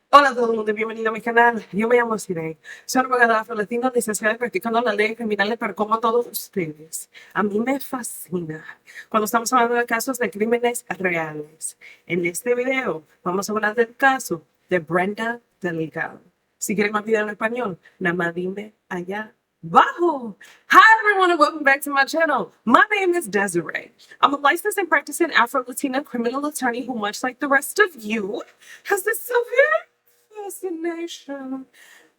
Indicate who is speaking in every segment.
Speaker 1: Hola a todo el mundo y bienvenido a mi canal. Yo me llamo Sirey. Soy abogada afro-latina, licenciada practicando la ley criminal, pero como todos ustedes, a mí me fascina cuando estamos hablando de casos de crímenes reales. En este video vamos a hablar del caso de Brenda Delgado. Si quieren más video en español, nada más dime allá abajo. Hi everyone and welcome back to my channel. My name is Desiree. I'm a licensed and practicing Afro-Latina criminal attorney who, much like the rest of you, has this severe fascination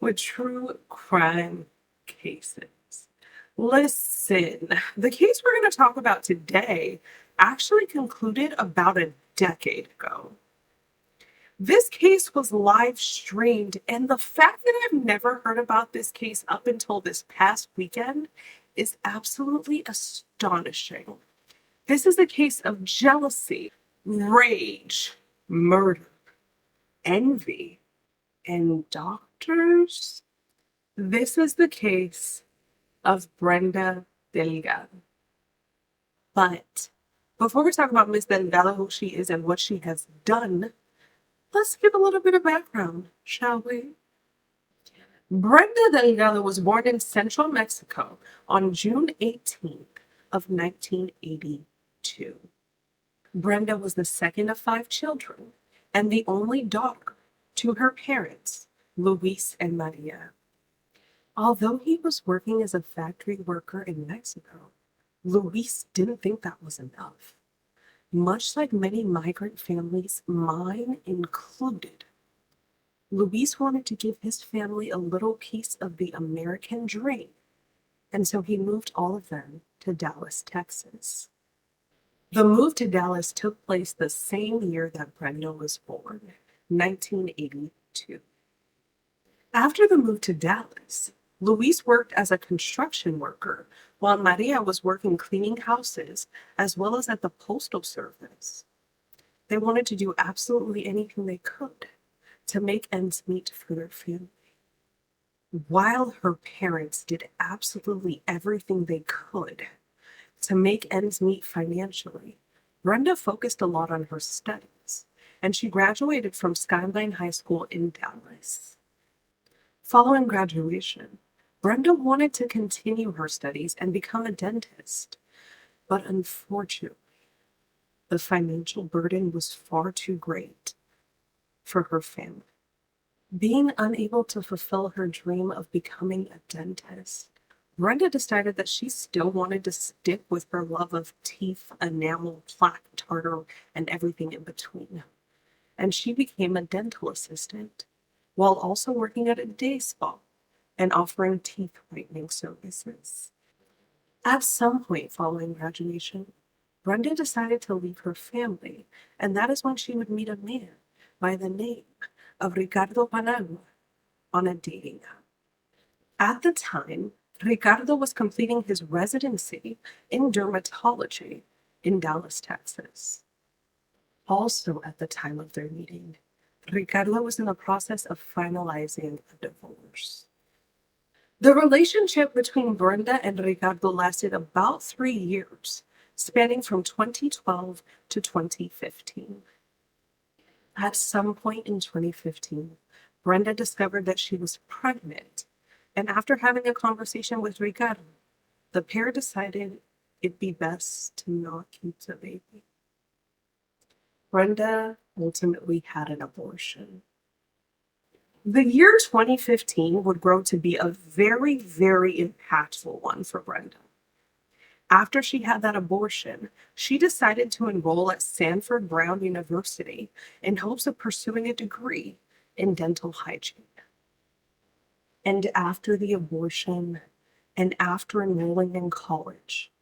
Speaker 1: with true crime cases. Listen, the case we're going to talk about today actually concluded about a decade ago. This case was live streamed, and the fact that I've never heard about this case up until this past weekend is absolutely astonishing. This is a case of jealousy, rage, murder, envy, and doctors. This is the case of Brenda Delgado. But before we talk about Miss Delgado, who she is and what she has done, let's give a little bit of background, shall we? Brenda Delgado was born in central Mexico on June 18th of 1982. Brenda was the second of 5 children and the only daughter to her parents, Luis and Maria. Although he was working as a factory worker in Mexico, Luis didn't think that was enough. Much like many migrant families, mine included, Luis wanted to give his family a little piece of the American dream, and so he moved all of them to Dallas, Texas. The move to Dallas took place the same year that Brenda was born, 1982. After the move to Dallas, Luis worked as a construction worker while Maria was working cleaning houses as well as at the postal service. They wanted to do absolutely anything they could to make ends meet for their family. While her parents did absolutely everything they could to make ends meet financially, Brenda focused a lot on her studies, and she graduated from Skyline High School in Dallas. Following graduation, Brenda wanted to continue her studies and become a dentist, but unfortunately, the financial burden was far too great for her family. Being unable to fulfill her dream of becoming a dentist, Brenda decided that she still wanted to stick with her love of teeth, enamel, plaque, tartar, and everything in between. And she became a dental assistant while also working at a day spa and offering teeth whitening services. At some point following graduation, Brenda decided to leave her family, and that is when she would meet a man by the name of Ricardo Paniagua on a dating app. At the time, Ricardo was completing his residency in dermatology in Dallas, Texas. Also at the time of their meeting, Ricardo was in the process of finalizing a divorce. The relationship between Brenda and Ricardo lasted about 3 years, spanning from 2012 to 2015. At some point in 2015, Brenda discovered that she was pregnant, and after having a conversation with Ricardo, the pair decided it'd be best to not keep the baby. Brenda ultimately had an abortion. The year 2015 would grow to be a very, very impactful one for Brenda. After she had that abortion, she decided to enroll at Sanford Brown University in hopes of pursuing a degree in dental hygiene. And after the abortion, and after enrolling in college,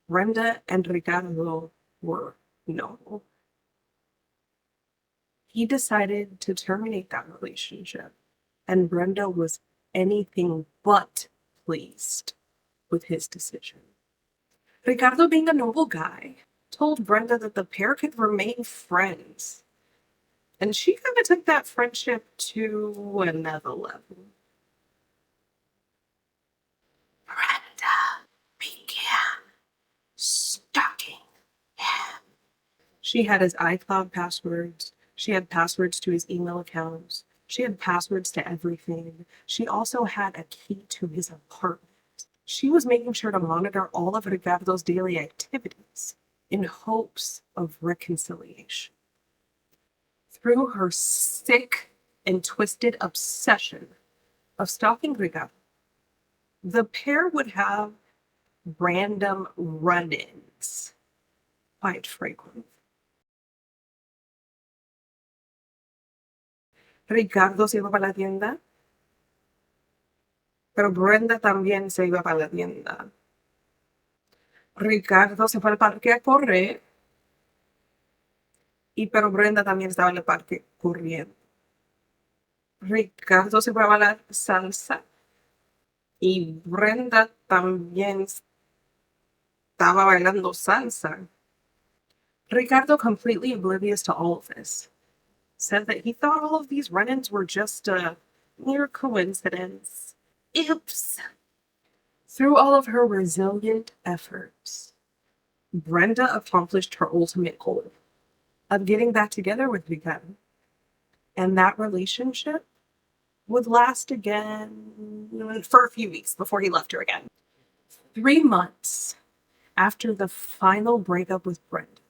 Speaker 1: Brenda and Ricardo were no. He decided to terminate that relationship, and Brenda was anything but pleased with his decision. Ricardo, being a noble guy, told Brenda that the pair could remain friends, and she kind of took that friendship to another level. Brenda began stalking him. She had his iCloud passwords, She had passwords to his email accounts. She had passwords to everything. She also had a key to his apartment. She was making sure to monitor all of Ricardo's daily activities in hopes of reconciliation. Through her sick and twisted obsession of stalking Ricardo, the pair would have random run-ins quite frequently. Ricardo se iba para la tienda, pero Brenda también se iba para la tienda. Ricardo se fue al parque a correr, pero Brenda también estaba en el parque corriendo. Ricardo se fue a bailar salsa y Brenda también estaba bailando salsa. Ricardo, completely oblivious to all of this, said that he thought all of these run-ins were just a mere coincidence. Oops. Through all of her resilient efforts, Brenda accomplished her ultimate goal of getting back together with Ricardo. And that relationship would last again for a few weeks before he left her again. 3 months after the final breakup with Brenda,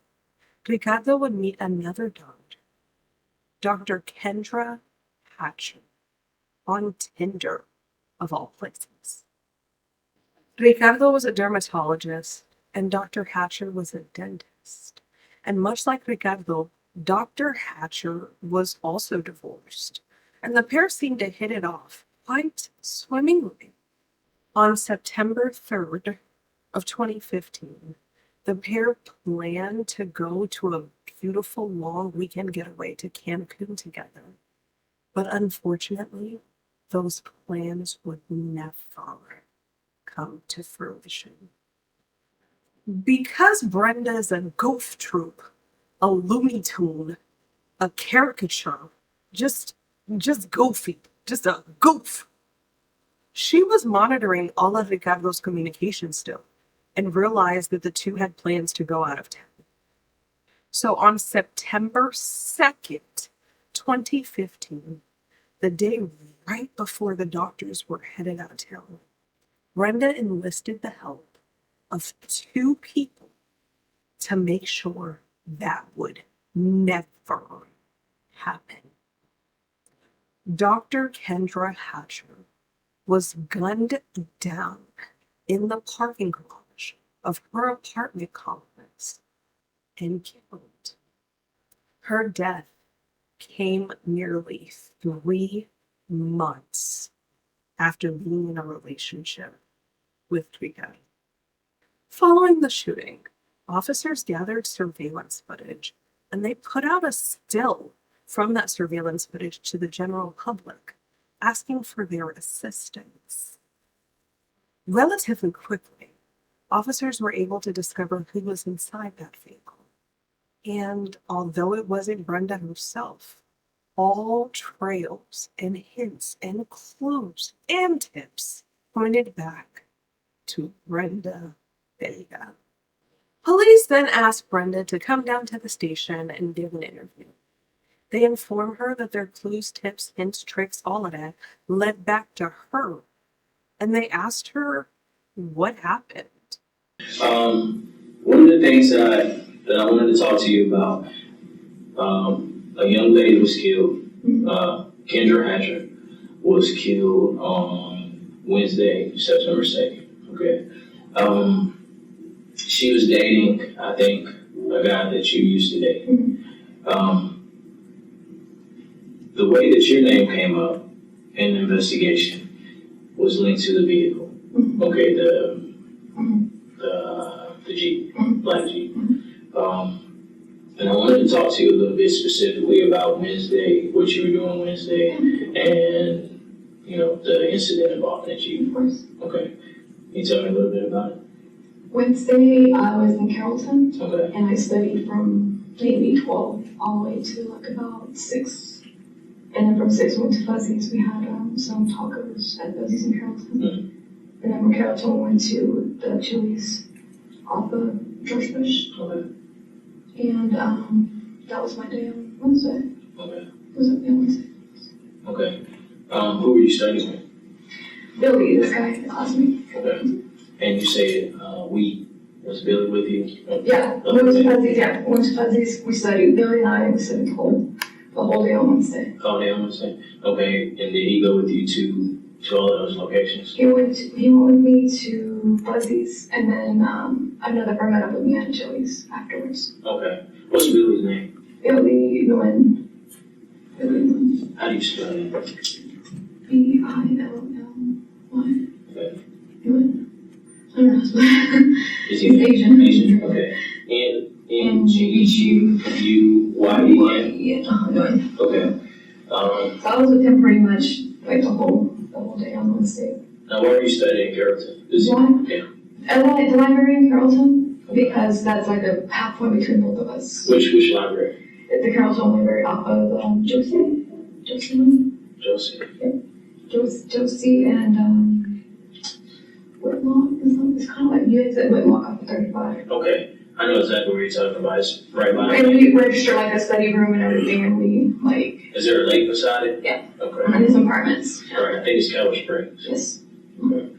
Speaker 1: Ricardo would meet another doctor, Dr. Kendra Hatcher, on Tinder, of all places. Ricardo was a dermatologist, and Dr. Hatcher was a dentist. And much like Ricardo, Dr. Hatcher was also divorced, and the pair seemed to hit it off quite swimmingly. On September 3rd of 2015, the pair planned to go to a beautiful long weekend getaway to Cancun together. But unfortunately, those plans would never come to fruition. Because Brenda is a goof troop, a Looney Tune, a caricature, just goofy, just a goof. She was monitoring all of Ricardo's communication still and realized that the two had plans to go out of town. So on September 2nd, 2015, the day right before the doctors were headed out of town, Brenda enlisted the help of 2 people to make sure that would never happen. Dr. Kendra Hatcher was gunned down in the parking garage of her apartment complex and killed. Her death came nearly 3 months after being in a relationship with Ricardo. Following the shooting, officers gathered surveillance footage and they put out a still from that surveillance footage to the general public, asking for their assistance. Relatively quickly, officers were able to discover who was inside that vehicle. And although it wasn't Brenda herself, all trails and hints and clues and tips pointed back to Brenda Delgado. Police then asked Brenda to come down to the station and give an interview. They informed her that their clues, tips, hints, tricks, all of that led back to her. And they asked her what happened.
Speaker 2: One of the things that I wanted to talk to you about, a young lady was killed. Kendra Hatcher was killed on Wednesday, September 2nd. Okay. She was dating, I think, a guy that you used to date. The way that your name came up in the investigation was linked to the vehicle. Okay, the Jeep, black Jeep. And I wanted to talk to you a little bit specifically about Wednesday, what you were doing Wednesday, and, the incident involving the Jeep.
Speaker 3: Of course.
Speaker 2: Okay. Can you tell me a little bit about it?
Speaker 3: Wednesday, I was in Carrollton,
Speaker 2: Okay.
Speaker 3: and I studied from maybe 12 all the way to about 6. And then from 6 we went to Fuzzies. We had some tacos at Fuzzies in Carrollton. And then from Carrollton we went to the Chili's off of George Bush.
Speaker 2: Okay.
Speaker 3: And that was my day on Wednesday.
Speaker 2: Okay.
Speaker 3: Was it Wednesday?
Speaker 2: Okay. Who were you studying with?
Speaker 3: Billy, this guy, the classmate.
Speaker 2: Okay. And you said was Billy with you?
Speaker 3: Yeah, we went to Fuzzies, yeah. We went to Fuzzies, we studied, Billy and I, we studied the whole day on Wednesday.
Speaker 2: All day on Wednesday? Okay. And did he go with you to all of those locations?
Speaker 3: He went with me to Fuzzies, and then another friend met up with me at Chili's afterwards.
Speaker 2: Okay. What's Billy's name?
Speaker 3: Billy Nguyen.
Speaker 2: How do you spell that?
Speaker 3: B-I-L-L-Y.
Speaker 2: Okay.
Speaker 3: Nguyen. I don't know.
Speaker 2: Is
Speaker 3: He's Asian.
Speaker 2: Asian? Okay. N-G-U-Y-E-N?
Speaker 3: Yeah.
Speaker 2: Okay.
Speaker 3: So I was with him pretty much like the whole day on Wednesday.
Speaker 2: Now, where are you studying in Carrollton?
Speaker 3: Why?
Speaker 2: Yeah.
Speaker 3: The library in Carrollton, because that's like a halfway between both of us.
Speaker 2: Which library?
Speaker 3: The Carrollton Library off of Josie.
Speaker 2: Josie.
Speaker 3: Yep. Josie and Whitlock. It's kind of like you exit Whitlock off of 35.
Speaker 2: Okay. I know exactly what you're talking about. It's right by.
Speaker 3: And we register like a study room and everything, and we like.
Speaker 2: Is there a lake beside it?
Speaker 3: Yeah.
Speaker 2: Okay.
Speaker 3: And some apartments.
Speaker 2: All right. I think it's Keller Springs.
Speaker 3: Yes.
Speaker 2: Okay.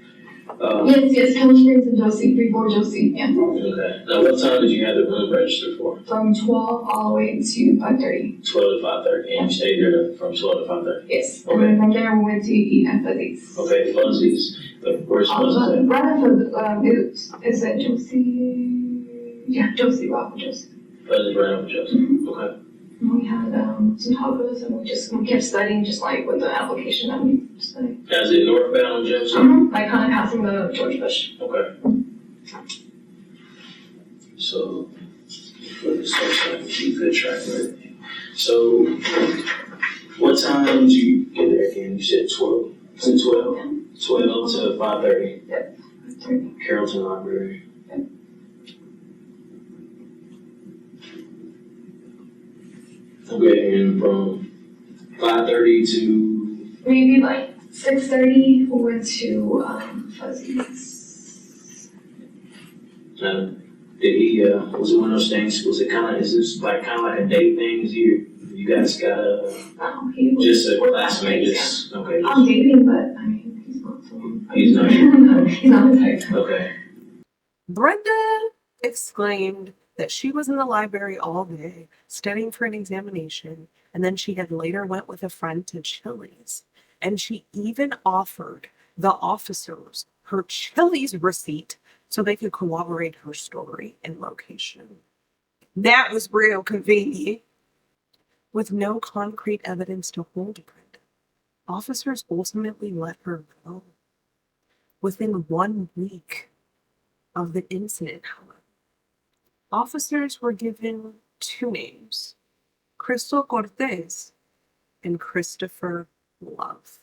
Speaker 3: Yes, Keller Springs and Josie, 34 Josie, yeah.
Speaker 2: Okay. Now, what time did you have the room registered for?
Speaker 3: From 12 all the way to 5:30.
Speaker 2: 12 to 5:30, and you stayed there from 12 to 5:30?
Speaker 3: Yes.
Speaker 2: Okay.
Speaker 3: And then from there we went to eat at Fuzzies.
Speaker 2: Okay, Fuzzies. Where's Fuzzies?
Speaker 3: Right after it's at Josie. Yeah, Josie, off of Josie.
Speaker 2: Fuzzies right after Josie.
Speaker 3: Mm-hmm.
Speaker 2: Okay.
Speaker 3: And we had some tacos, and we kept studying just like with the application that we studied.
Speaker 2: Now, is it northbound Josie?
Speaker 3: Like kind of passing the George Bush.
Speaker 2: Okay. So, for the social, keep good track of everything. So, what time did you get there again? You said 12? Is it 12?
Speaker 3: Yeah.
Speaker 2: 12 to 5:30?
Speaker 3: Yep.
Speaker 2: Carrollton Library.
Speaker 3: Yep.
Speaker 2: Okay, and from 5:30 to?
Speaker 3: Maybe like 6:30, we went to Fuzzies.
Speaker 2: Did he, was it one of those things, was it is this like a date thing? You guys got
Speaker 3: No, he was
Speaker 2: just a
Speaker 3: we're
Speaker 2: classmate,
Speaker 3: classmates,
Speaker 2: just, okay.
Speaker 3: I'm dating, but I mean, he's not so.
Speaker 2: He's not.
Speaker 3: No, he's not the type.
Speaker 2: Okay.
Speaker 1: Brenda exclaimed that she was in the library all day studying for an examination, and then she had later went with a friend to Chili's, and she even offered the officers her Chili's receipt so they could corroborate her story and location. That was real convenient. With no concrete evidence to hold Brenda, officers ultimately let her go. Within 1 week of the incident, however, officers were given 2 names, Cortes and Kristopher Love.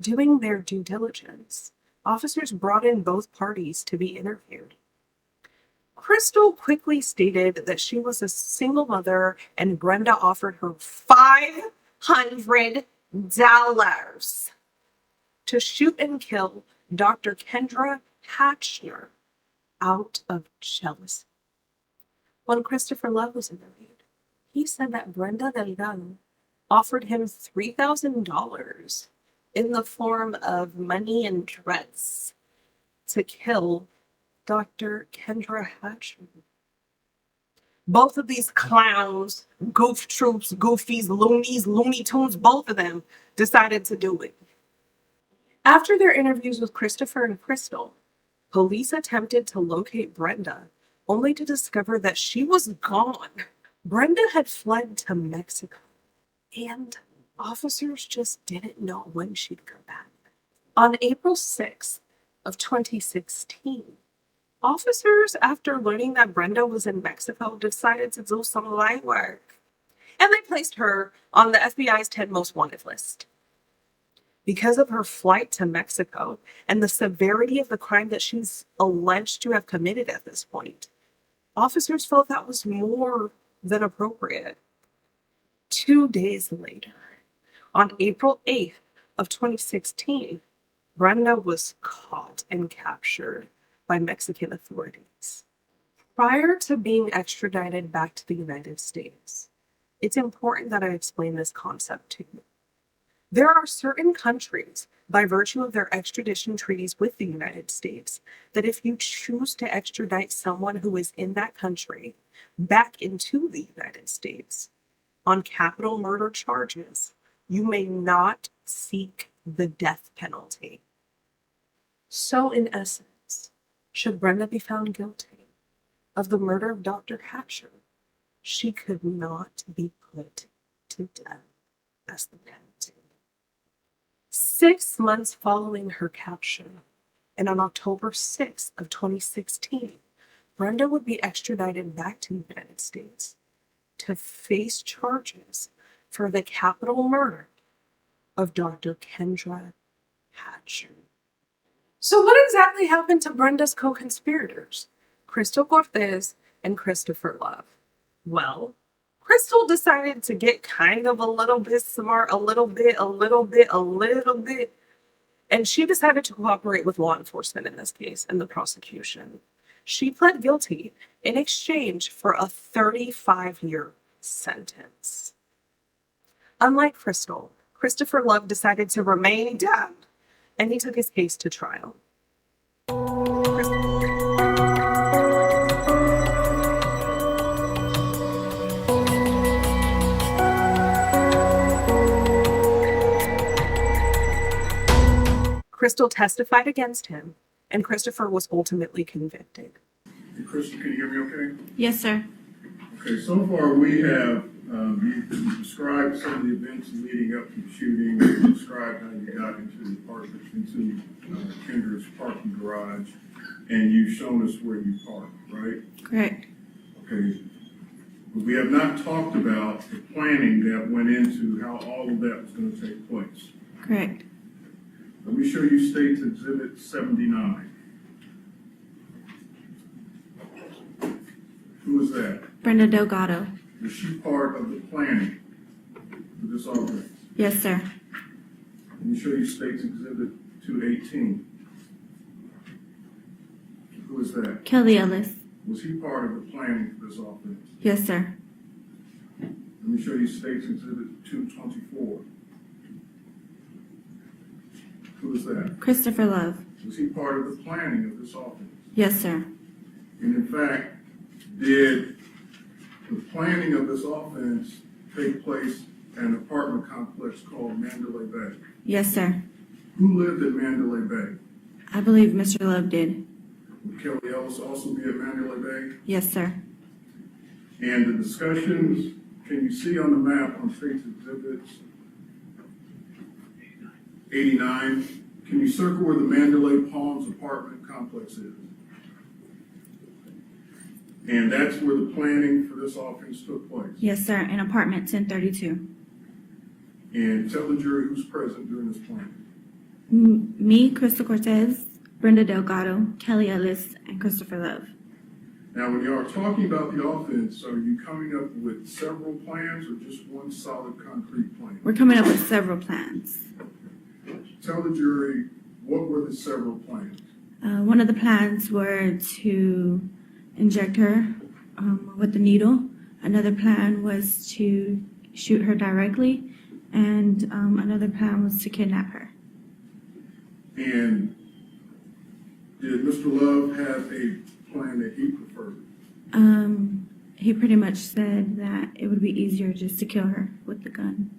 Speaker 1: Doing their due diligence, officers brought in both parties to be interviewed. Crystal quickly stated that she was a single mother and Brenda offered her $500 to shoot and kill Dr. Kendra Hatchner out of jealousy. When Kristopher Love was interviewed, he said that Brenda Delgado offered him $3,000 in the form of money and threats to kill Dr. Kendra Hatchner. Both of these clowns, goof troops, goofies, loonies, Looney Tunes, both of them decided to do it. After their interviews with Kristopher and Crystal, police attempted to locate Brenda, only to discover that she was gone. Brenda had fled to Mexico, and officers just didn't know when she'd come back. On April 6th of 2016, officers, after learning that Brenda was in Mexico, decided to do some light work, and they placed her on the FBI's 10 most wanted list. Because of her flight to Mexico and the severity of the crime that she's alleged to have committed at this point, officers felt that was more than appropriate. 2 days later, on April 8th of 2016, Brenda was caught and captured by Mexican authorities. Prior to being extradited back to the United States, It's important that I explain this concept to you. There are certain countries, by virtue of their extradition treaties with the United States, that if you choose to extradite someone who is in that country back into the United States on capital murder charges, you may not seek the death penalty. So, in essence, should Brenda be found guilty of the murder of Dr. Hatcher, she could not be put to death as the penalty. 6 months following her capture, and on October 6th of 2016, Brenda would be extradited back to the United States to face charges for the capital murder of Dr. Kendra Hatcher. So what exactly happened to Brenda's co-conspirators, Crystal Cortes and Kristopher Love? Well, Crystal decided to get kind of a little bit smart, a little bit, and she decided to cooperate with law enforcement in this case and the prosecution. She pled guilty in exchange for a 35-year sentence. Unlike Crystal, Kristopher Love decided to remain dead, and he took his case to trial. Crystal testified against him, and Kristopher was ultimately convicted.
Speaker 4: Hey, Crystal, can you hear me okay?
Speaker 5: Yes, sir.
Speaker 4: Okay, so far we have, you described some of the events leading up to the shooting, you described how you got into the apartment, into Kendra's parking garage, and you've shown us where you parked, right?
Speaker 5: Correct.
Speaker 4: Okay, but we have not talked about the planning that went into how all of that was gonna take place.
Speaker 5: Correct.
Speaker 4: Let me show you State's Exhibit 79. Who was that?
Speaker 5: Brenda Delgado.
Speaker 4: Was she part of the planning for this offense?
Speaker 5: Yes, sir.
Speaker 4: Let me show you State's Exhibit 218. Who is that?
Speaker 5: Kelly Ellis.
Speaker 4: Was he part of the planning for this offense?
Speaker 5: Yes, sir.
Speaker 4: Let me show you State's Exhibit 224. Who is that?
Speaker 5: Kristopher Love.
Speaker 4: Was he part of the planning of this offense?
Speaker 5: Yes, sir.
Speaker 4: And in fact, did the planning of this offense take place at an apartment complex called Mandalay Bay?
Speaker 5: Yes, sir.
Speaker 4: Who lived at Mandalay Bay?
Speaker 5: I believe Mr. Love did.
Speaker 4: Would Kelly Ellis also be at Mandalay Bay?
Speaker 5: Yes, sir.
Speaker 4: And the discussions, can you see on the map on State's Exhibits 89, can you circle where the Mandalay Palms apartment complex is? And that's where the planning for this offense took place.
Speaker 5: Yes, sir. In apartment 1032.
Speaker 4: And tell the jury who's present during this planning.
Speaker 5: Me, Crystal Cortes, Brenda Delgado, Kelly Ellis, and Kristopher Love.
Speaker 4: Now, when you are talking about the offense, are you coming up with several plans or just one solid concrete plan?
Speaker 5: We're coming up with several plans.
Speaker 4: Tell the jury, what were the several plans?
Speaker 5: One of the plans were to inject her with the needle. Another plan was to shoot her directly. And another plan was to kidnap her.
Speaker 4: And did Mr. Love have a plan that he preferred?
Speaker 5: He pretty much said that it would be easier just to kill her with the gun.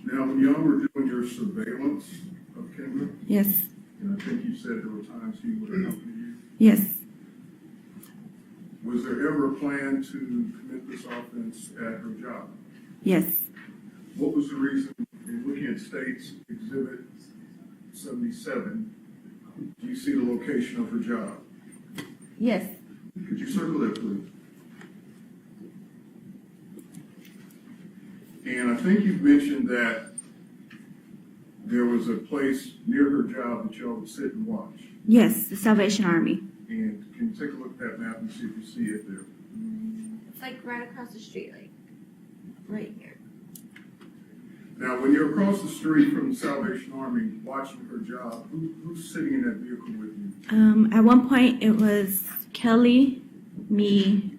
Speaker 4: Now, when y'all were doing your surveillance of Kendra,
Speaker 5: Yes.
Speaker 4: and I think you said there were times he would accompany you,
Speaker 5: Yes.
Speaker 4: was there ever a plan to commit this offense at her job?
Speaker 5: Yes.
Speaker 4: What was the reason, in looking at State's Exhibit 77, do you see the location of her job?
Speaker 5: Yes.
Speaker 4: Could you circle that, please? And I think you mentioned that there was a place near her job that y'all would sit and watch.
Speaker 5: Yes, the Salvation Army.
Speaker 4: And can you take a look at that map and see if you see it there?
Speaker 5: It's like right across the street, like right here.
Speaker 4: Now, when you're across the street from the Salvation Army watching her job, who's sitting in that vehicle with you?
Speaker 5: At one point, it was Kelly, me,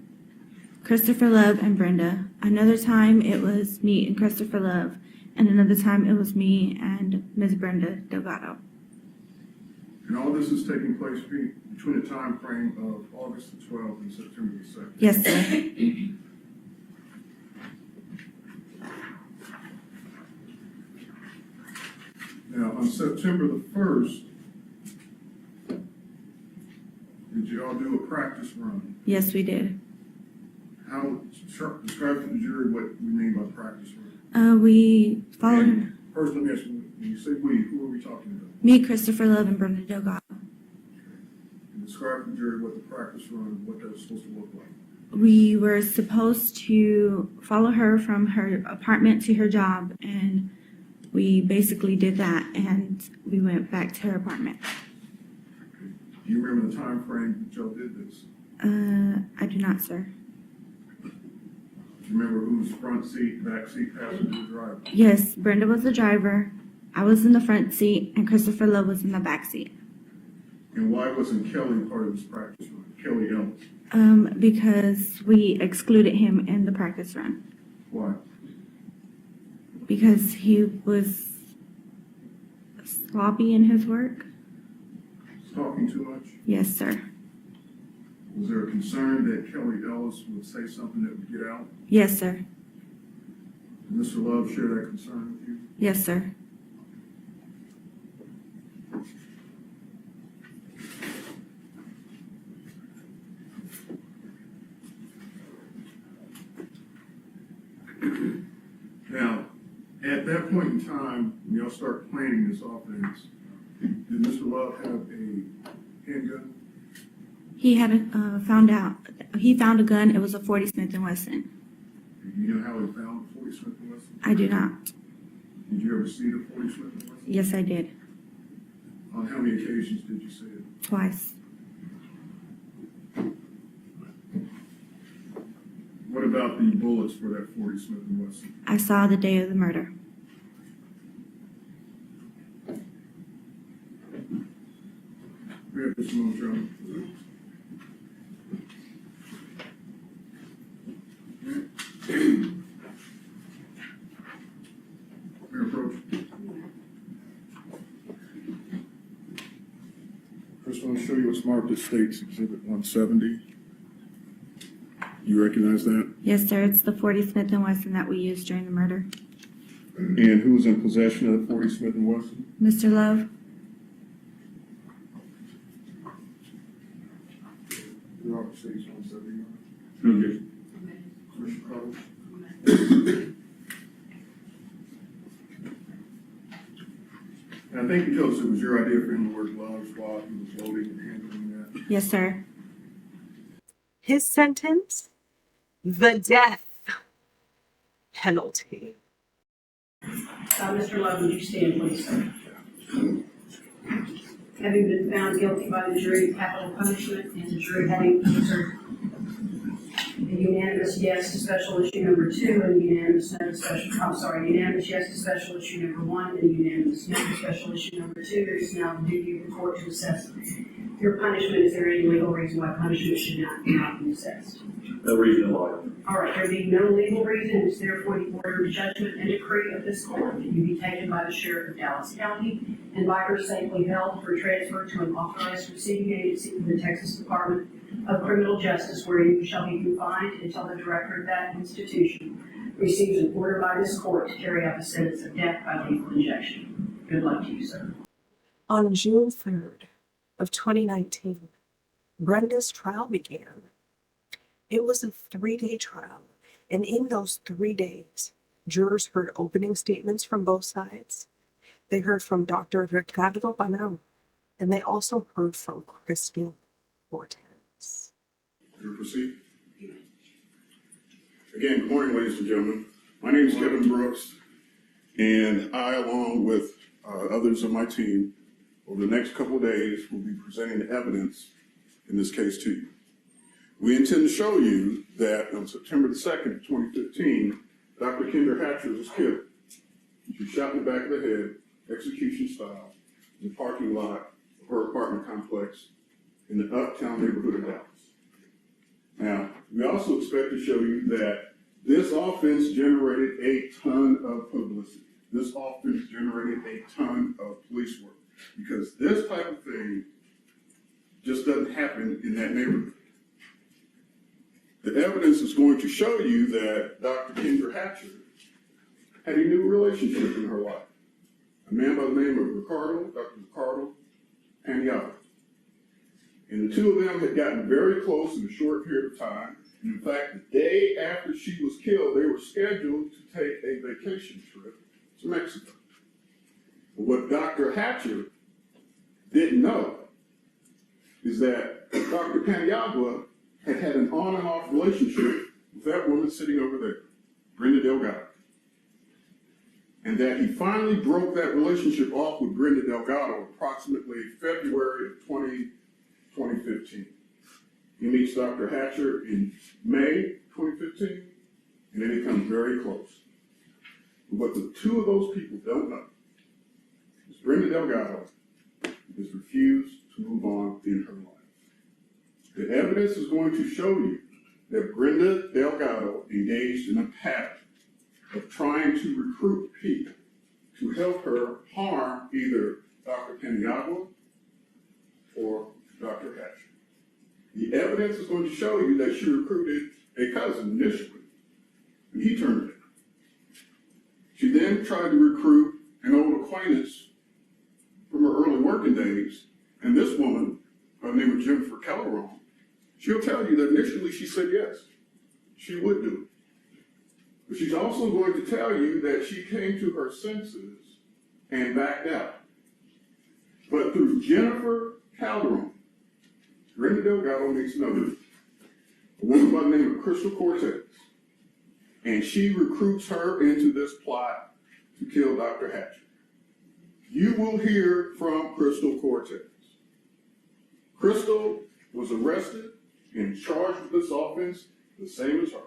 Speaker 5: Kristopher Love, and Brenda. Another time, it was me and Kristopher Love. And another time, it was me and Ms. Brenda Delgado.
Speaker 4: And all this is taking place between the time frame of August the 12th and September the 2nd.
Speaker 5: Yes, sir.
Speaker 4: Now, on September the 1st, did you all do a practice run?
Speaker 5: Yes, we did.
Speaker 4: How, describe to the jury what we mean by practice run.
Speaker 5: We followed
Speaker 4: And first, let me ask you, when you say we, who are we talking about?
Speaker 5: me, Kristopher Love, and Brenda Delgado.
Speaker 4: And describe to the jury what the practice run, what that was supposed to look like.
Speaker 5: We were supposed to follow her from her apartment to her job, and we basically did that, and we went back to her apartment.
Speaker 4: Do you remember the time frame that y'all did this?
Speaker 5: I do not, sir.
Speaker 4: Do you remember who was front seat, back seat, passenger, driver?
Speaker 5: Yes, Brenda was the driver, I was in the front seat, and Kristopher Love was in the back seat.
Speaker 4: And why wasn't Kelly part of this practice run? Kelly Ellis?
Speaker 5: Because we excluded him in the practice run.
Speaker 4: Why?
Speaker 5: Because he was sloppy in his work.
Speaker 4: Talking too much?
Speaker 5: Yes, sir.
Speaker 4: Was there a concern that Kelly Ellis would say something that would get out?
Speaker 5: Yes, sir.
Speaker 4: Did Mr. Love share that concern with you?
Speaker 5: Yes, sir.
Speaker 4: Now, at that point in time, when y'all start planning this offense, did Mr. Love have a handgun?
Speaker 5: He had he found a gun. It was a 40 Smith & Wesson.
Speaker 4: Do you know how he found the 40 Smith & Wesson?
Speaker 5: I do not.
Speaker 4: Did you ever see the 40 Smith & Wesson?
Speaker 5: Yes, I did.
Speaker 4: On how many occasions did you see it?
Speaker 5: Twice.
Speaker 4: What about the bullets for that 40 Smith & Wesson?
Speaker 5: I saw the day of the murder.
Speaker 4: We have this moment, John. Mayor Approach. First, I want to show you what's marked as State's Exhibit 170. You recognize that?
Speaker 5: Yes, sir. It's the 40 Smith & Wesson that we used during the murder.
Speaker 4: And who was in possession of the 40 Smith & Wesson?
Speaker 5: Mr. Love?
Speaker 4: Your office State's 170. Okay. Commissioner Carter. And I think you told us it was your idea for him to wear gloves while he was loading and handling that.
Speaker 5: Yes, sir.
Speaker 1: His sentence? The death penalty.
Speaker 6: Mr. Love, would you stand, please, sir? Having been found guilty by the jury of capital punishment and the jury having answered a unanimous yes to special issue number 2 and unanimous no to unanimous yes to special issue number 1 and unanimous no to special issue number 2, it is now the duty of the court to assess your punishment. Is there any legal reason why punishment should not be assessed?
Speaker 2: No reason at all.
Speaker 6: All right, there being no legal reason, it is therefore the order, judgment, and decree of this court that you be taken by the sheriff of Dallas County and by her safely held for transfer to an authorized receiving agency of the Texas Department of Criminal Justice, where you shall be confined until the director of that institution receives an order by this court to carry out the sentence of death by lethal injection. Good luck to you, sir.
Speaker 1: On June 3rd of 2019, Brenda's trial began. It was a 3-day trial, and in those 3 days, jurors heard opening statements from both sides. They heard from Dr. Ricardo Paniagua, and they also heard from Cortes.
Speaker 4: You proceed. Again, good morning, ladies and gentlemen. My name is Kevin Brooks, and I, along with others of my team, over the next couple of days, will be presenting evidence in this case to you. We intend to show you that on September the 2nd, 2015, Dr. Kendra was killed. She was shot in the back of the head, execution style, in the parking lot of her apartment complex in the uptown neighborhood of Dallas. Now, we also expect to show you that this offense generated a ton of publicity. This offense generated a ton of police work, because this type of thing just doesn't happen in that neighborhood. The evidence is going to show you that Dr. Kendra Hatcher had a new relationship in her life. A man by the name of Ricardo, Dr. Ricardo Paniagua. And the two of them had gotten very close in a short period of time. And in fact, the day after she was killed, they were scheduled to take a vacation trip to Mexico. But what Dr. Hatcher didn't know is that Dr. Paniagua had had an on and off relationship with that woman sitting over there, Brenda Delgado. And that he finally broke that relationship off with Brenda Delgado approximately February of 2015. He meets Dr. Hatcher in May 2015, and they become very close. But what the two of those people don't know is Brenda Delgado has refused to move on in her life. The evidence is going to show you that Brenda Delgado engaged in a pattern of trying to recruit people to help her harm either Dr. Paniagua or Dr. Hatcher. The evidence is going to show you that she recruited a cousin initially, and he turned it down. She then tried to recruit an old acquaintance from her early working days, and this woman, by the name of Jennifer Kelleron, she'll tell you that initially she said yes, she would do it. But she's also going to tell you that she came to her senses and backed out. But through Jennifer Calderon, Brenda Delgado meets another, a woman by the name of Cortes, and she recruits her into this plot to kill Dr. Hatcher. You will hear from Cortes. Crystal was arrested and charged with this offense the same as her.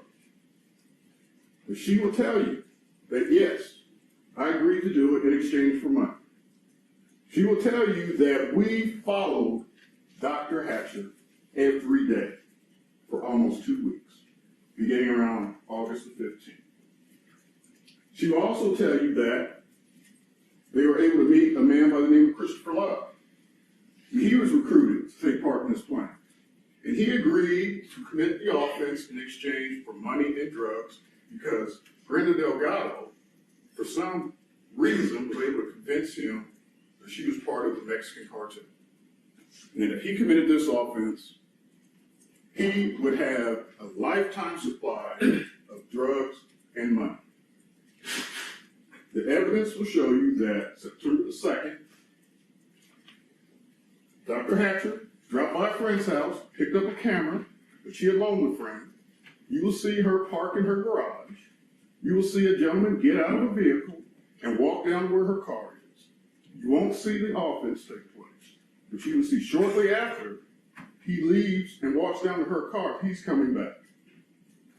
Speaker 4: But she will tell you that yes, I agreed to do it in exchange for money. She will tell you that we followed Dr. Hatcher every day for almost 2 weeks, beginning around August the 15th. She will also tell you that they were able to meet a man by the name of Kristopher. He was recruited to take part in this plan. And he agreed to commit the offense in exchange for money and drugs because Brenda Delgado, for some reason, was able to convince him that she was part of the Mexican cartel. And if he committed this offense, he would have a lifetime supply of drugs and money. The evidence will show you that September the 2nd, Dr. Hatcher dropped by a friend's house, picked up a camera, but she had loaned the friend. You will see her park in her garage. You will see a gentleman get out of a vehicle and walk down where her car is. You won't see the offense take place, but you will see shortly after he leaves and walks down to her car, he's coming back.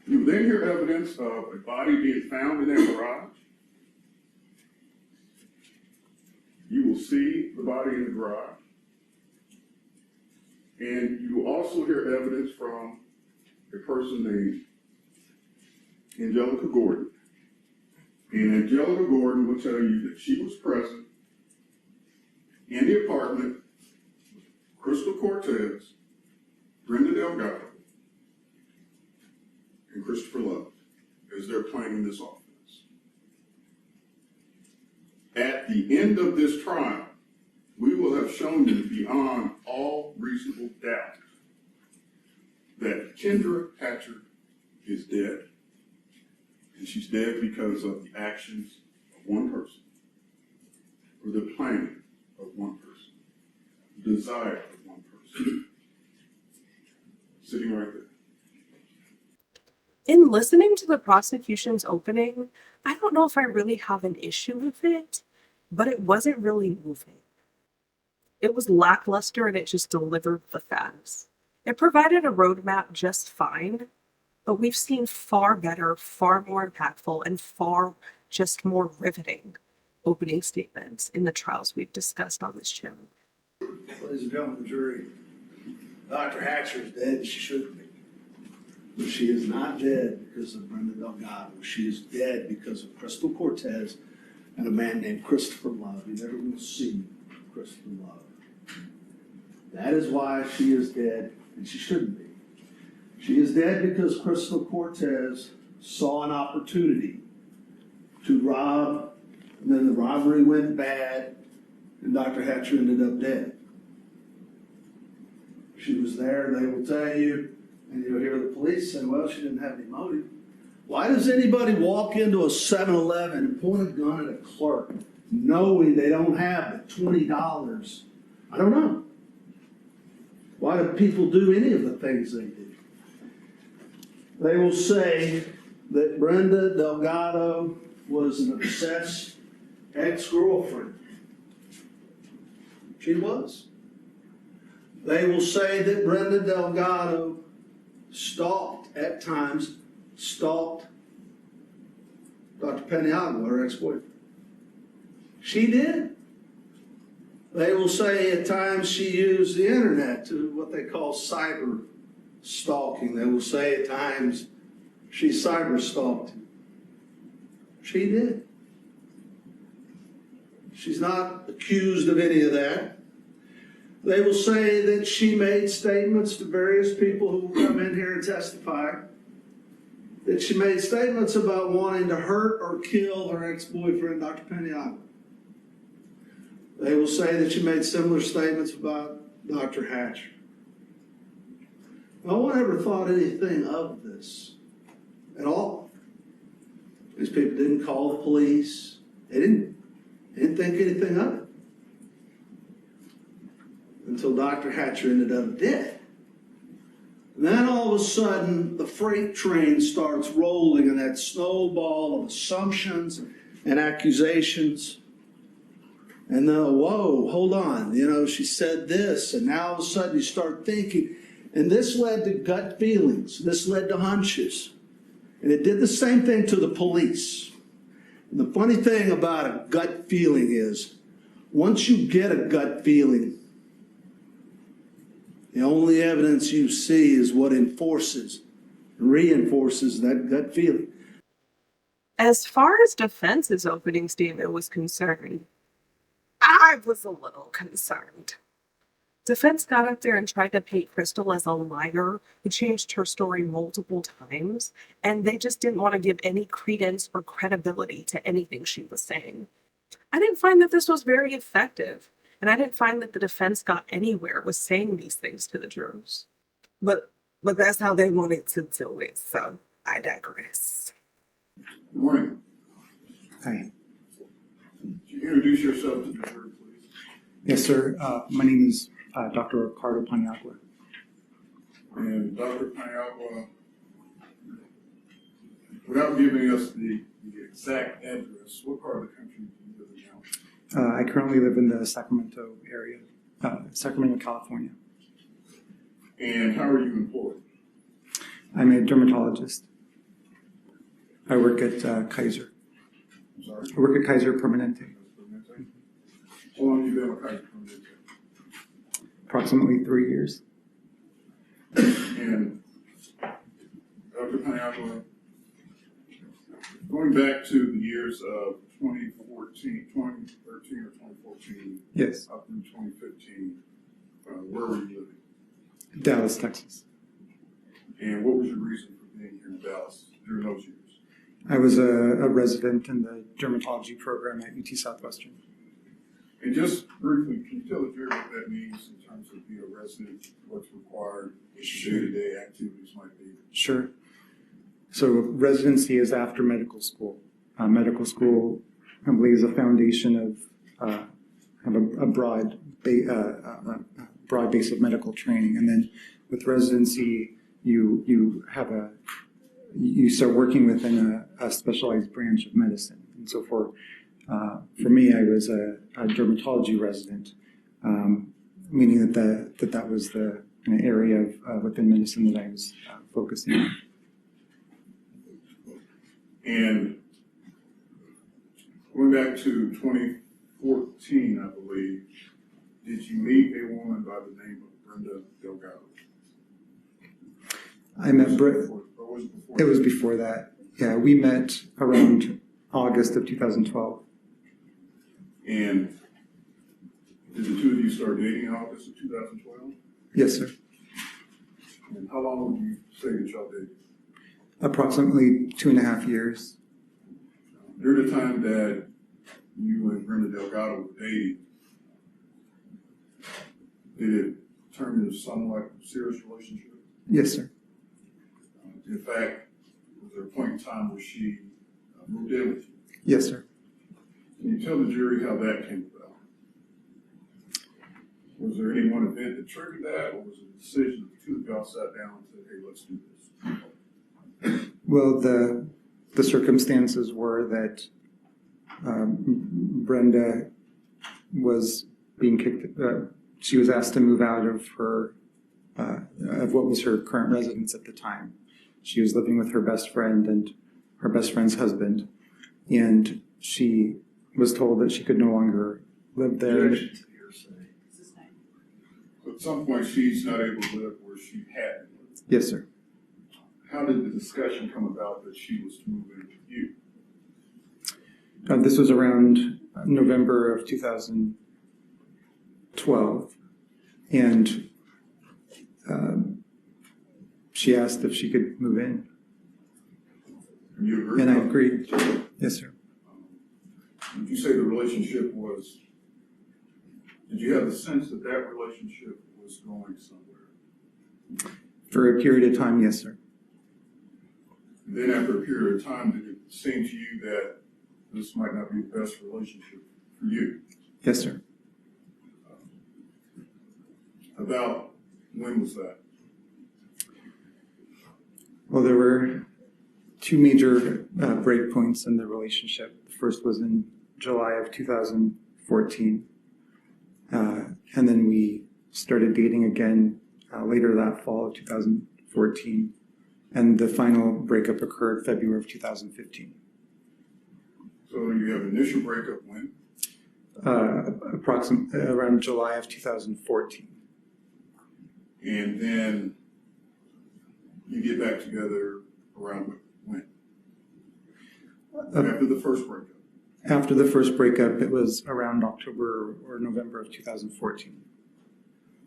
Speaker 4: You will then hear evidence of a body being found in that garage. You will see the body in the garage. And you will also hear evidence from a person named Angelica Gordon. And Angelica Gordon will tell you that she was present in the apartment with Cortes, Brenda Delgado, and Christopher Love as they're planning this offense. At the end of this trial, we will have shown you beyond all reasonable doubt that Kendra Hatcher is dead, and she's dead because of the actions of one person, or the planning of one person, the desire of one person. Sitting right there.
Speaker 1: In listening to the prosecution's opening, I don't know if I really have an issue with it, but it wasn't really moving. It was lackluster and it just delivered the facts. It provided a roadmap just fine, but we've seen far better, far more impactful, and far just more riveting opening statements in the trials we've discussed on this channel.
Speaker 7: Ladies and gentlemen of the jury, Dr. Hatcher is dead and she shouldn't be. But she is not dead because of Brenda Delgado. She is dead because of Crystal Cortes and a man named Kristopher Love. You never will see Kristopher Love. That is why she is dead and she shouldn't be. She is dead because Crystal Cortes saw an opportunity to rob, and then the robbery went bad, and Dr. Hatcher ended up dead. She was there, they will tell you, and you'll hear the police say, well, she didn't have any motive. Why does anybody walk into a 7-Eleven and point a gun at a clerk knowing they don't have the $20? I don't know. Why do people do any of the things they do? They will say that Brenda Delgado was an obsessed ex-girlfriend. She was. They will say that Brenda Delgado at times stalked Dr. Paniagua, her ex-boyfriend. She did. They will say at times she used the internet to what they call cyber stalking. They will say at times she cyber stalked him. She did. She's not accused of any of that. They will say that she made statements to various people who will come in here and testify, that she made statements about wanting to hurt or kill her ex-boyfriend, Dr. Paniagua. They will say that she made similar statements about Dr. Hatcher. No one ever thought anything of this at all. These people didn't call the police. They didn't think anything of it. Until Dr. Hatcher ended up dead. And then all of a sudden, the freight train starts rolling and that snowball of assumptions and accusations. And then, whoa, hold on, she said this, and now all of a sudden you start thinking. And this led to gut feelings. This led to hunches. And it did the same thing to the police. And the funny thing about a gut feeling is, once you get a gut feeling, the only evidence you see is what reinforces that gut feeling.
Speaker 1: As far as defense's opening statement was concerned, I was a little concerned. Defense got up there and tried to paint Crystal as a liar who changed her story multiple times, and they just didn't want to give any credence or credibility to anything she was saying. I didn't find that this was very effective, and I didn't find that the defense got anywhere with saying these things to the jurors. But that's how they wanted to do it, so I digress.
Speaker 4: Good morning.
Speaker 8: Hi.
Speaker 4: Could you introduce yourself to the jury, please?
Speaker 8: Yes, sir. My name is Dr. Ricardo Paniagua.
Speaker 4: And Dr. Paniagua, without giving us the exact address, what part of the country do you live in now?
Speaker 8: I currently live in the Sacramento area, Sacramento, California.
Speaker 4: And how are you employed?
Speaker 8: I'm a dermatologist. I work at Kaiser.
Speaker 4: I'm sorry?
Speaker 8: I work at Kaiser Permanente.
Speaker 4: How long have you been with Kaiser Permanente?
Speaker 8: Approximately 3 years.
Speaker 4: And Dr. Paniagua, going back to the years of 2013 or 2014,
Speaker 8: Yes.
Speaker 4: up through 2015, where were you living?
Speaker 8: Dallas, Texas.
Speaker 4: And what was your reason for being here in Dallas during those years?
Speaker 8: I was a resident in the dermatology program at UT Southwestern.
Speaker 4: And just briefly, can you tell the jury what that means in terms of being a resident, what's required, what your day-to-day activities might be?
Speaker 8: Sure. So residency is after medical school. Medical school, I believe, is a foundation of a broad base of medical training, and then with residency, you start working within a specialized branch of medicine. And so for me, I was a dermatology resident, meaning that was the kind of area of within medicine that I was focusing on.
Speaker 4: And Going back to 2014, I believe, did you meet a woman by the name of Brenda Delgado?
Speaker 8: I met
Speaker 4: Or was it before?
Speaker 8: It was before that. Yeah, we met around August of 2012.
Speaker 4: And did the two of you start dating in August of 2012?
Speaker 8: Yes, sir.
Speaker 4: And how long would you say that y'all dated?
Speaker 8: Approximately 2.5 years.
Speaker 4: During the time that you and Brenda Delgado were dating, did it turn into somewhat like a serious relationship?
Speaker 8: Yes, sir.
Speaker 4: In fact, was there a point in time where she moved in with you?
Speaker 8: Yes, sir.
Speaker 4: Can you tell the jury how that came about? Was there any one event that triggered that, or was it a decision that the two of y'all sat down and said, hey, let's do this?
Speaker 8: Well, the circumstances were that Brenda was being kicked. She was asked to move out of her of what was her current residence at the time. She was living with her best friend and her best friend's husband, and she was told that she could no longer live there.
Speaker 4: So at some point, she's not able to live where she had lived.
Speaker 8: Yes, sir.
Speaker 4: How did the discussion come about that she was to move in with you?
Speaker 8: This was around November of 2012, and she asked if she could move in,
Speaker 4: And you agreed?
Speaker 8: and I agreed. Yes, sir.
Speaker 4: Would you say the relationship was, did you have the sense that that relationship was going somewhere?
Speaker 8: For a period of time, yes, sir.
Speaker 4: And then after a period of time, did it seem to you that this might not be the best relationship for you?
Speaker 8: Yes, sir.
Speaker 4: About when was that?
Speaker 8: Well, there were two major break points in the relationship. The first was in July of 2014, and then we started dating again later that fall of 2014, and the final breakup occurred February of 2015.
Speaker 4: So you have initial breakup when?
Speaker 8: Approximately around July of 2014.
Speaker 4: And then you get back together around when? After the first breakup?
Speaker 8: After the first breakup, it was around October or November of 2014.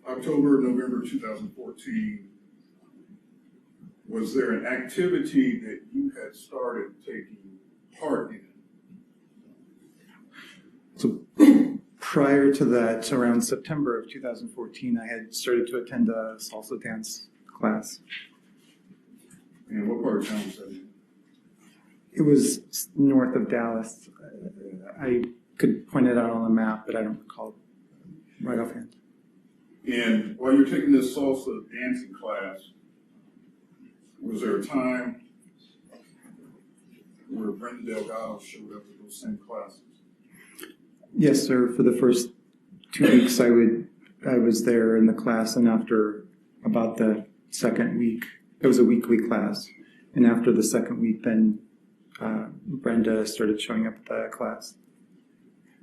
Speaker 4: October, November 2014, was there an activity that you had started taking part in?
Speaker 8: So prior to that, around September of 2014, I had started to attend a salsa dance class.
Speaker 4: And what part of town was that in?
Speaker 8: It was north of Dallas. I could point it out on the map, but I don't recall right offhand.
Speaker 4: And while you're taking this salsa dancing class, was there a time where Brenda Delgado showed up at those same classes?
Speaker 8: Yes, sir. For the first 2 weeks, I was there in the class, and after about the second week, it was a weekly class, and after the second week, then Brenda started showing up at the class.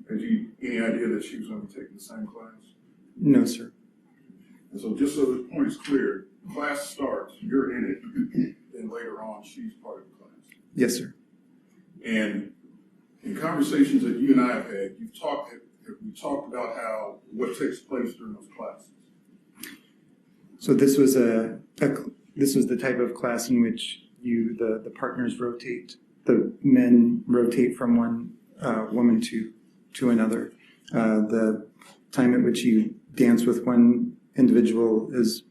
Speaker 4: Had you any idea that she was going to be taking the same class?
Speaker 8: No, sir.
Speaker 4: And so just so the point is clear, class starts, you're in it, then later on, she's part of the class.
Speaker 8: Yes, sir.
Speaker 4: And in conversations that you and I have had, we talked about what takes place during those classes.
Speaker 8: So this was this was the type of class in which the partners rotate. The men rotate from one woman to another. The time at which you dance with one individual is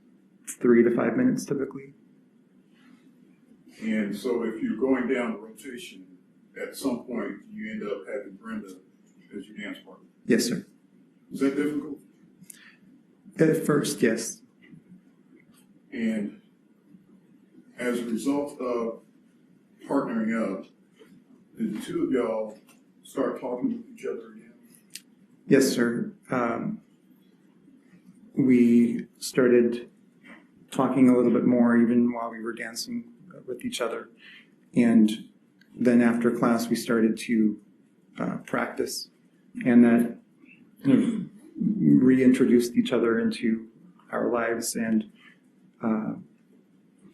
Speaker 8: 3 to 5 minutes typically.
Speaker 4: And so if you're going down the rotation, at some point you end up having Brenda as your dance partner.
Speaker 8: Yes, sir.
Speaker 4: Is that difficult?
Speaker 8: At first, yes.
Speaker 4: And as a result of partnering up, did the two of y'all start talking with each other again?
Speaker 8: Yes, sir. We started talking a little bit more even while we were dancing with each other. And then after class, we started to practice, and that kind of reintroduced each other into our lives, and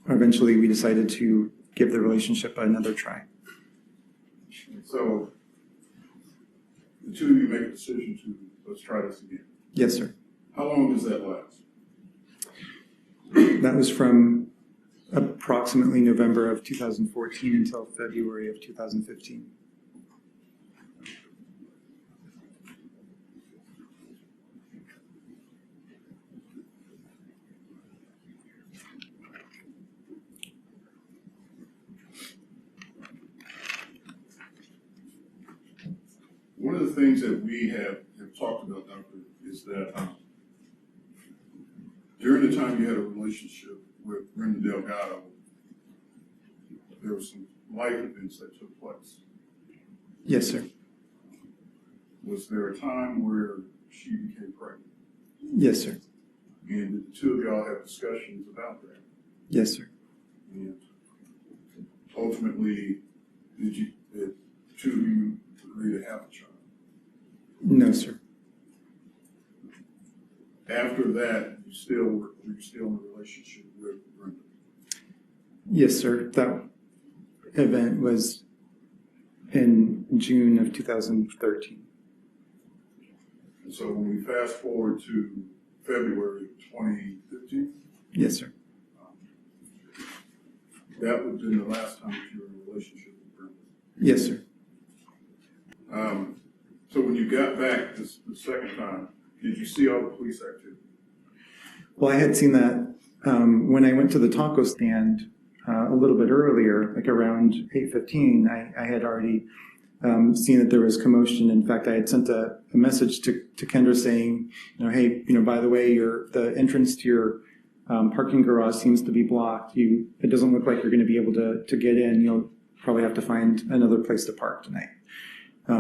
Speaker 8: eventually we decided to give the relationship another try.
Speaker 4: So the two of you make a decision to, let's try this again.
Speaker 8: Yes, sir.
Speaker 4: How long does that last?
Speaker 8: That was from approximately November of 2014 until February of 2015.
Speaker 4: One of the things that we have talked about, Doctor, is that during the time you had a relationship with Brenda Delgado, there were some life events that took place.
Speaker 8: Yes, sir.
Speaker 4: Was there a time where she became pregnant?
Speaker 8: Yes, sir.
Speaker 4: And did the two of y'all have discussions about that?
Speaker 8: Yes, sir.
Speaker 4: And ultimately, did the two of you agree to have a child?
Speaker 8: No, sir.
Speaker 4: After that, were you still in a relationship with Brenda?
Speaker 8: Yes, sir. That event was in June of 2013.
Speaker 4: And so when we fast forward to February of 2015,
Speaker 8: Yes, sir.
Speaker 4: that would have been the last time that you were in a relationship with Brenda.
Speaker 8: Yes, sir.
Speaker 4: So when you got back the second time, did you see all the police activity?
Speaker 8: Well, I had seen that when I went to the taco stand a little bit earlier, like around 8:15. I had already seen that there was commotion. In fact, I had sent a message to Kendra saying, hey, by the way, the entrance to your parking garage seems to be blocked. It doesn't look like you're going to be able to get in. You'll probably have to find another place to park tonight.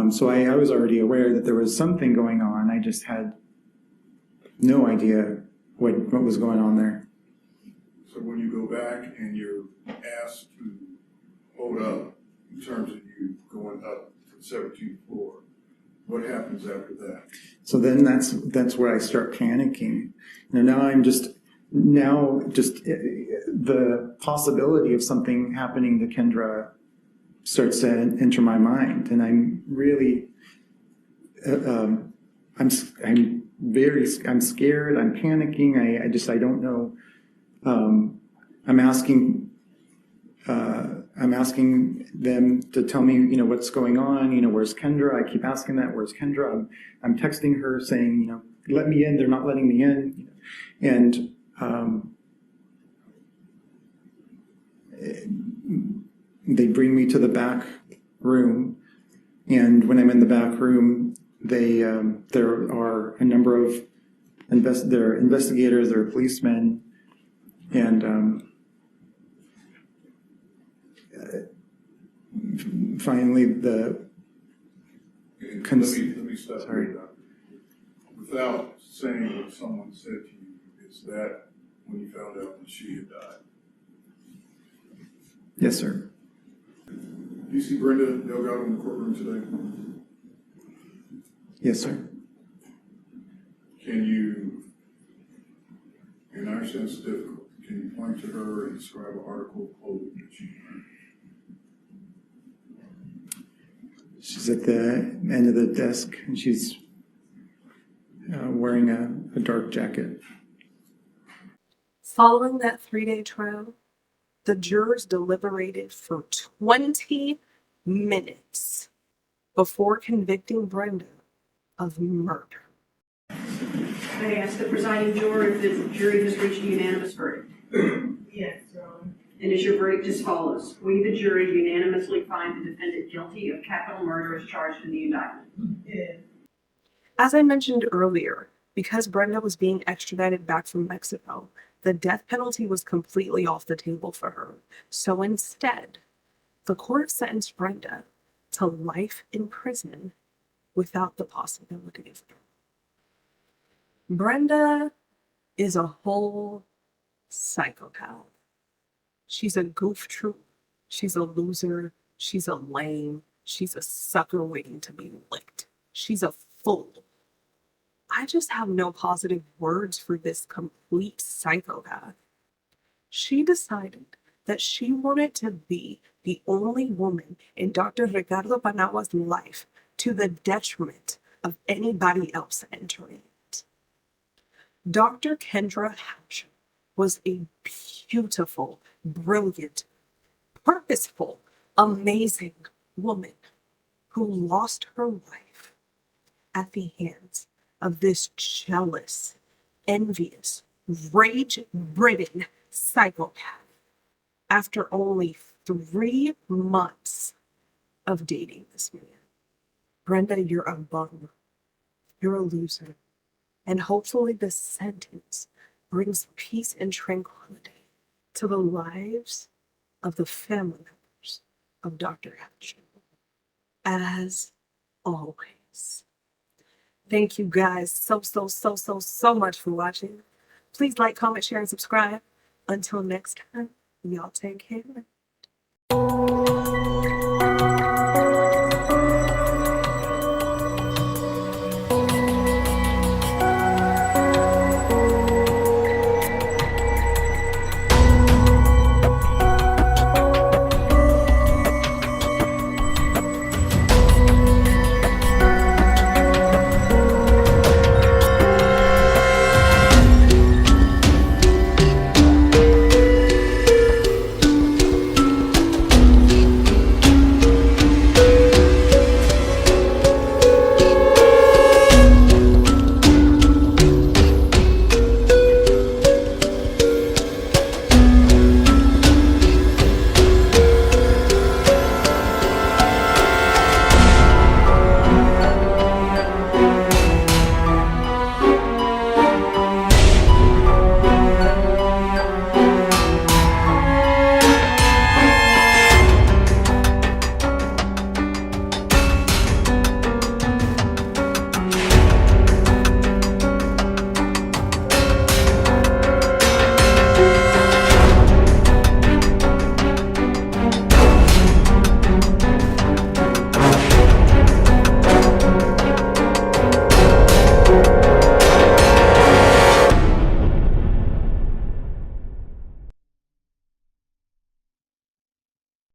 Speaker 8: So I was already aware that there was something going on. I just had no idea what was going on there.
Speaker 4: So when you go back and you're asked to hold up in terms of you going up to the 17th floor, what happens after that?
Speaker 8: So then that's where I start panicking. Now the possibility of something happening to Kendra starts to enter my mind, and I'm really, I'm scared. I'm panicking. I don't know. I'm asking them to tell me, what's going on. Where's Kendra? I keep asking that. Where's Kendra? I'm texting her saying, let me in. They're not letting me in. And they bring me to the back room, and when I'm in the back room, there are a number of investigators, there are policemen, and finally
Speaker 4: Let me stop
Speaker 8: sorry.
Speaker 4: you, Doctor. Without saying what someone said to you, is that when you found out that she had died?
Speaker 8: Yes, sir.
Speaker 4: Do you see Brenda Delgado in the courtroom today?
Speaker 8: Yes, sir.
Speaker 4: Can you, and I understand it's difficult, can you point to her and describe an article of clothing that she wears?
Speaker 8: She's at the end of the desk, and she's wearing a dark jacket.
Speaker 1: Following that 3-day trial, the jurors deliberated for 20 minutes before convicting Brenda of murder.
Speaker 6: I ask the presiding juror if the jury has reached a unanimous verdict.
Speaker 3: Yes, Your Honor.
Speaker 6: And is your verdict as follows? We, the jury, unanimously find the defendant guilty of capital murder as charged in the indictment.
Speaker 3: Yeah.
Speaker 1: As I mentioned earlier, because Brenda was being extradited back from Mexico, the death penalty was completely off the table for her. So instead, the court sentenced Brenda to life in prison without the possibility of parole. Brenda is a whole psychopath. She's a goof troop. She's a loser. She's a lame. She's a sucker waiting to be licked. She's a fool. I just have no positive words for this complete psychopath. She decided that she wanted to be the only woman in Dr. Ricardo Paniagua's life to the detriment of anybody else entering it. Dr. Kendra Hatcher was a beautiful, brilliant, purposeful, amazing woman who lost her life at the hands of this jealous, envious, rage-ridden psychopath after only 3 months of dating this man. Brenda, you're a bum. You're a loser. And hopefully this sentence brings peace and tranquility to the lives of the family members of Dr. Hatcher. As always. Thank you guys so much for watching. Please like, comment, share, and subscribe. Until next time, y'all take care.